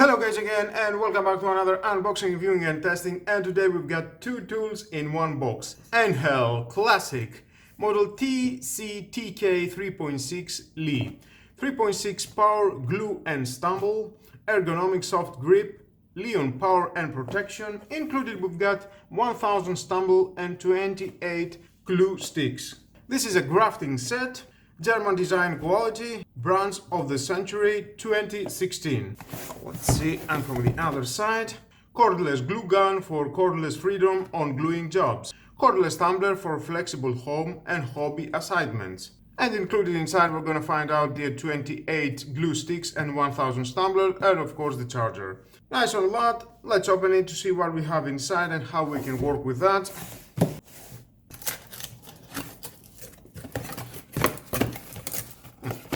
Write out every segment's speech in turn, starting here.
Hello guys again, and welcome back to another unboxing, reviewing and testing. And today we've got two tools in one box. Einhell Classic model TCTK 3.6 Li. 3.6 power, glue and stumble, ergonomic soft grip, Li power and protection. Included we've got 1000 stumble and 28 glue sticks. This is a grafting set. German design quality, brands of the century 2016. Let's see, and from the other side, cordless glue gun for cordless freedom on gluing jobs. Cordless tumbler for flexible home and hobby assignments. And included inside we're gonna find out the 28 glue sticks and 1000 tumbler and of course the charger. Nice on lot. Let's open it to see what we have inside and how we can work with that.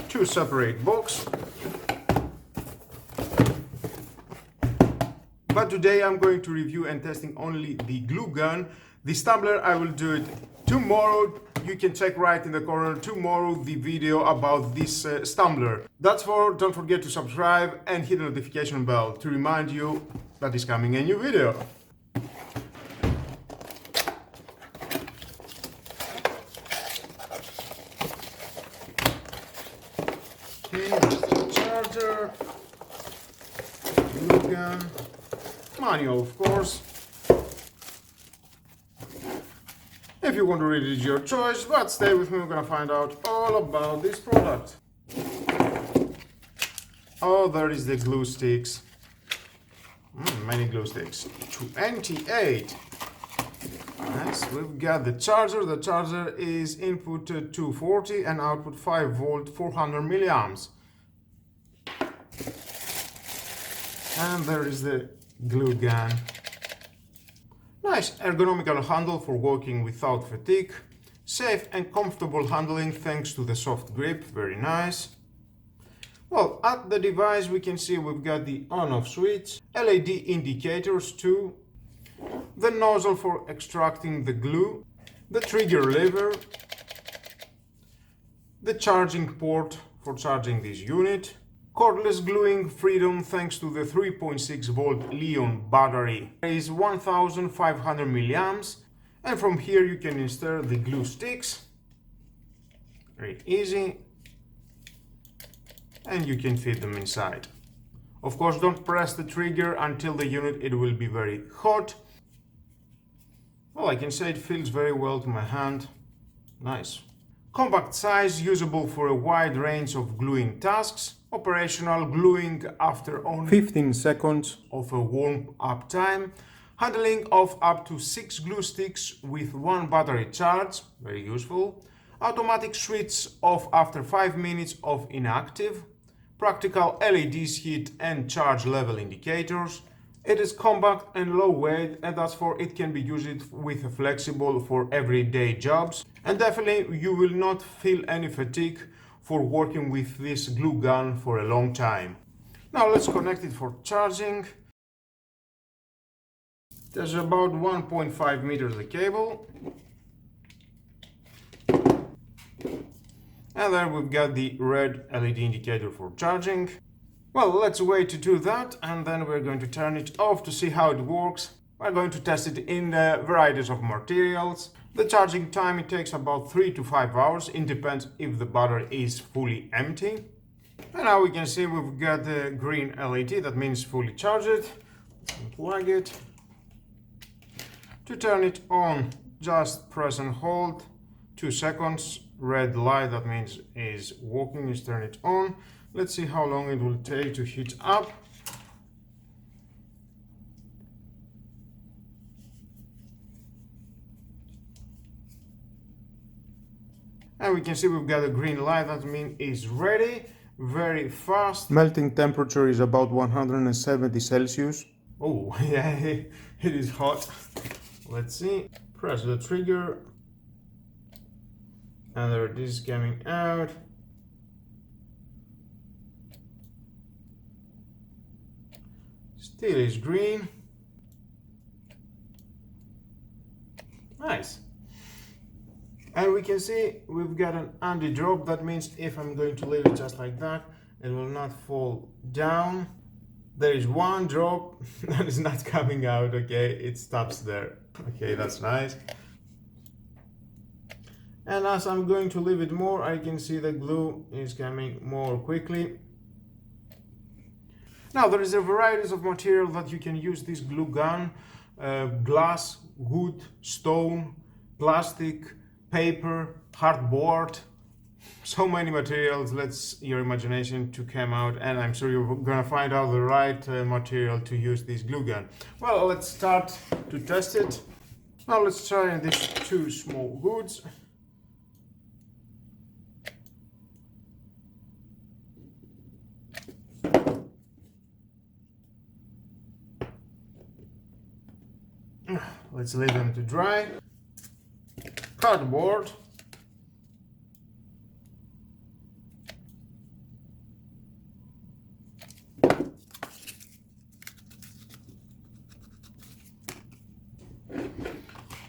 Two separate boxes, but today I'm going to review and testing only the glue gun. The tumbler I will do it tomorrow. You can check right in the corner tomorrow the video about this tumbler. That's for, don't forget to subscribe and hit the notification bell to remind you that is coming a new video. The charger, glue gun, manual of course. If you want to read it, it's your choice, but stay with me, we're gonna find out all about this product. Oh, there is the glue sticks. Many glue sticks. 28. Nice. We've got the charger. The charger is input 240 and output 5 volt 400 milliamps. And there is the glue gun. Nice ergonomical handle for working without fatigue. Safe and comfortable handling thanks to the soft grip. Very nice. Well, at the device we can see we've got the on-off switch, LED indicators too, the nozzle for extracting the glue, the trigger lever, the charging port for charging this unit, cordless gluing freedom thanks to the 3.6 volt Li battery is 1500 milliamps, and from here you can insert the glue sticks. Very easy, and you can fit them inside. Of course, don't press the trigger until the unit it will be very hot. Well, I can say it feels very well to my hand. Nice. Compact size, usable for a wide range of gluing tasks. Operational gluing after only 15 seconds of a warm-up time. Handling of up to 6 glue sticks with 1 battery charge. Very useful. Automatic switch off after 5 minutes of inactive. Practical LEDs heat and charge level indicators. It is compact and low weight, and that's for it can be used with a flexible for everyday jobs. And definitely you will not feel any fatigue for working with this glue gun for a long time. Now let's connect it for charging. There's about 1.5 meters the cable. And there we've got the red LED indicator for charging. Well, let's wait to do that, and then we're going to turn it off to see how it works. We're going to test it in varieties of materials. The charging time, it takes about 3 to 5 hours. It depends if the battery is fully empty. And now we can see we've got the green LED, that means fully charged. Unplug it. To turn it on, just press and hold. 2 seconds. Red light, that means is working, is turn it on. Let's see how long it will take to heat up. And we can see we've got a green light, that means it's ready. Very fast. Melting temperature is about 170 Celsius. Oh, yeah, it is hot. Let's see. Press the trigger. And there it is coming out. Still is green. Nice. And we can see we've got an anti-drop. That means if I'm going to leave it just like that, it will not fall down. There is one drop that is not coming out. Okay, it stops there. Okay, that's nice. And as I'm going to leave it more, I can see the glue is coming more quickly. Now there is a variety of material that you can use this glue gun. Glass, wood, stone, plastic, paper, cardboard. So many materials. Let's your imagination to come out, and I'm sure you're gonna find out the right material to use this glue gun. Well, let's start to test it. Now let's try these two small hoods. Let's leave them to dry. Cardboard.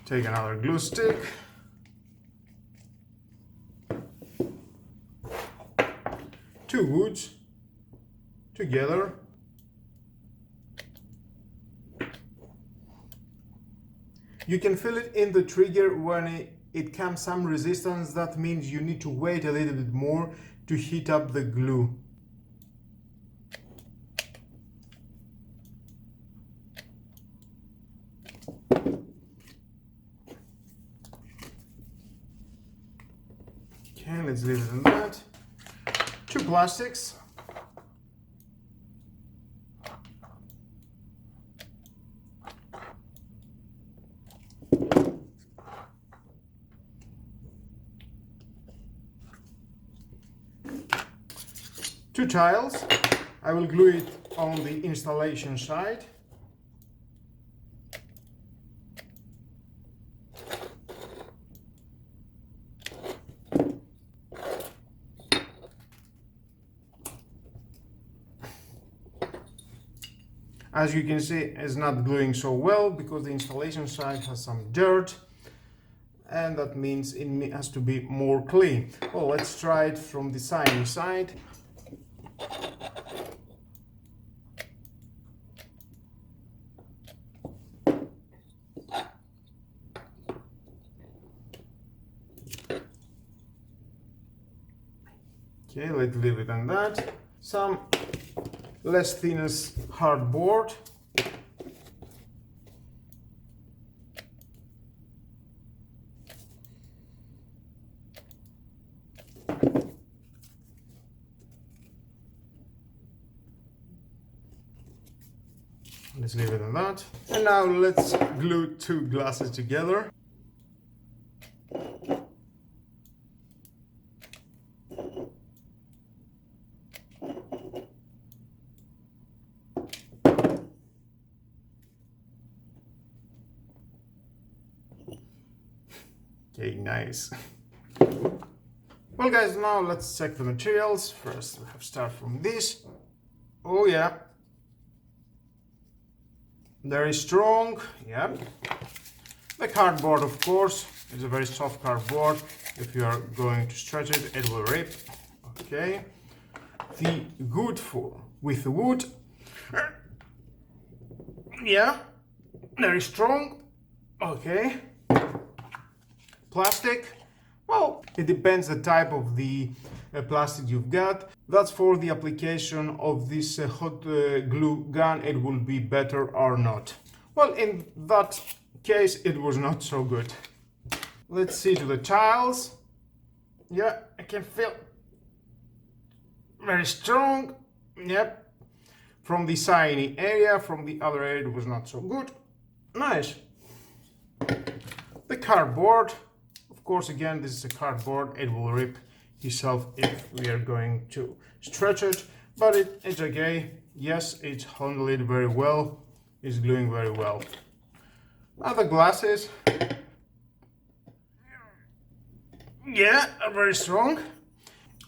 Take another glue stick. Two woods together. You can feel it in the trigger when it comes some resistance. That means you need to wait a little bit more to heat up the glue. Okay, let's leave it on that. Two plastics. Two tiles. I will glue it on the installation side. As you can see, it's not gluing so well because the installation side has some dirt, and that means it has to be more clean. Well, let's try it from the signing side. Okay, let's leave it on that. Some less thinness hardboard. Let's leave it on that. And now let's glue two glasses together. Okay, nice. Well guys, now let's check the materials. First we have to start from this. Oh yeah. Very strong, yeah. The cardboard, of course, is a very soft cardboard. If you are going to stretch it, it will rip. Okay. The wood with the wood. Yeah, very strong. Okay. Plastic. Well, it depends the type of the plastic you've got. That's for the application of this hot glue gun. It will be better or not. Well, in that case, it was not so good. Let's see to the tiles. Yeah, I can feel very strong. Yep. From the shiny area, from the other area, it was not so good. Nice. The cardboard. Of course, again, this is a cardboard. It will rip itself if we are going to stretch it, but it's okay. Yes, it's handled very well. It's gluing very well. Other glasses. Yeah, are very strong.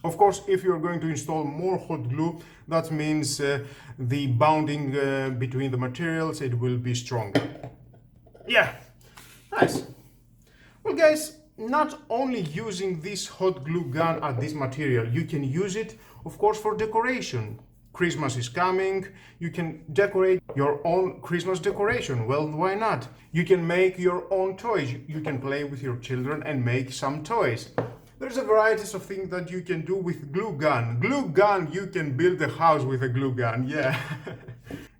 Of course, if you're going to install more hot glue, that means the bonding between the materials, it will be stronger. Yeah, nice. Well guys, not only using this hot glue gun at this material, you can use it, of course, for decoration. Christmas is coming, you can decorate your own Christmas decoration. Well, why not? You can make your own toys. You can play with your children and make some toys. There's a variety of things that you can do with glue gun. Glue gun, you can build a house with a glue gun, yeah.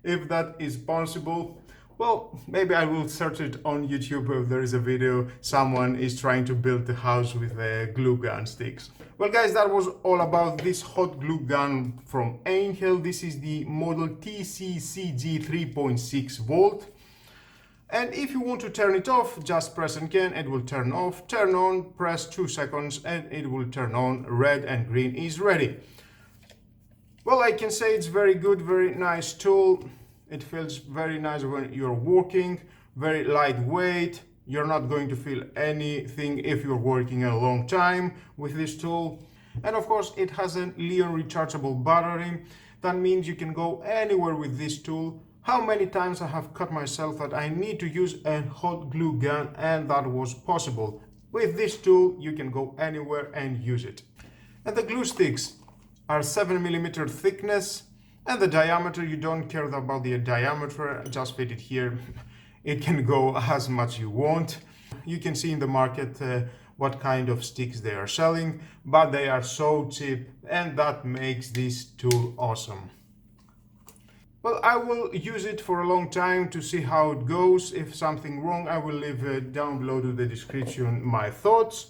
If that is possible, well, maybe I will search it on YouTube if there is a video someone is trying to build a house with glue gun sticks. Well guys, that was all about this hot glue gun from Einhell. This is the model TCCG 3.6 volt. And if you want to turn it off, just press and can, it will turn off. Turn on, press 2 seconds and it will turn on. Red and green is ready. Well, I can say it's very good, very nice tool. It feels very nice when you're working, very lightweight. You're not going to feel anything if you're working a long time with this tool. And of course, it has a Li-ion rechargeable battery. That means you can go anywhere with this tool. How many times I have caught myself that I need to use a hot glue gun and that was possible. With this tool, you can go anywhere and use it. And the glue sticks are 7mm thickness, and the diameter, you don't care about the diameter, just fit it here. It can go as much you want. You can see in the market what kind of sticks they are selling, but they are so cheap and that makes this tool awesome. Well, I will use it for a long time to see how it goes. If something wrong, I will leave down below to the description my thoughts.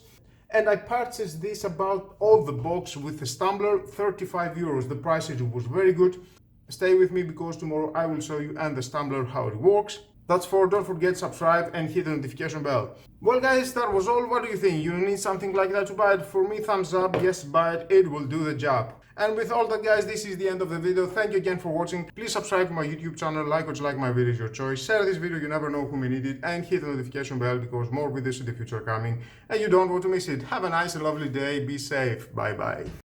And I purchased this about all the box with the tumbler, 35 euros. The price was very good. Stay with me because tomorrow I will show you and the tumbler how it works. That's for, don't forget subscribe and hit the notification bell. Well guys, that was all. What do you think? You need something like that to buy it? For me, thumbs up. Yes, buy it. It will do the job. And with all that guys, this is the end of the video. Thank you again for watching. Please subscribe to my YouTube channel, like or dislike my videos, your choice. Share this video, you never know who may need it. And hit the notification bell because more videos in the future are coming. And you don't want to miss it. Have a nice and lovely day. Be safe. Bye bye.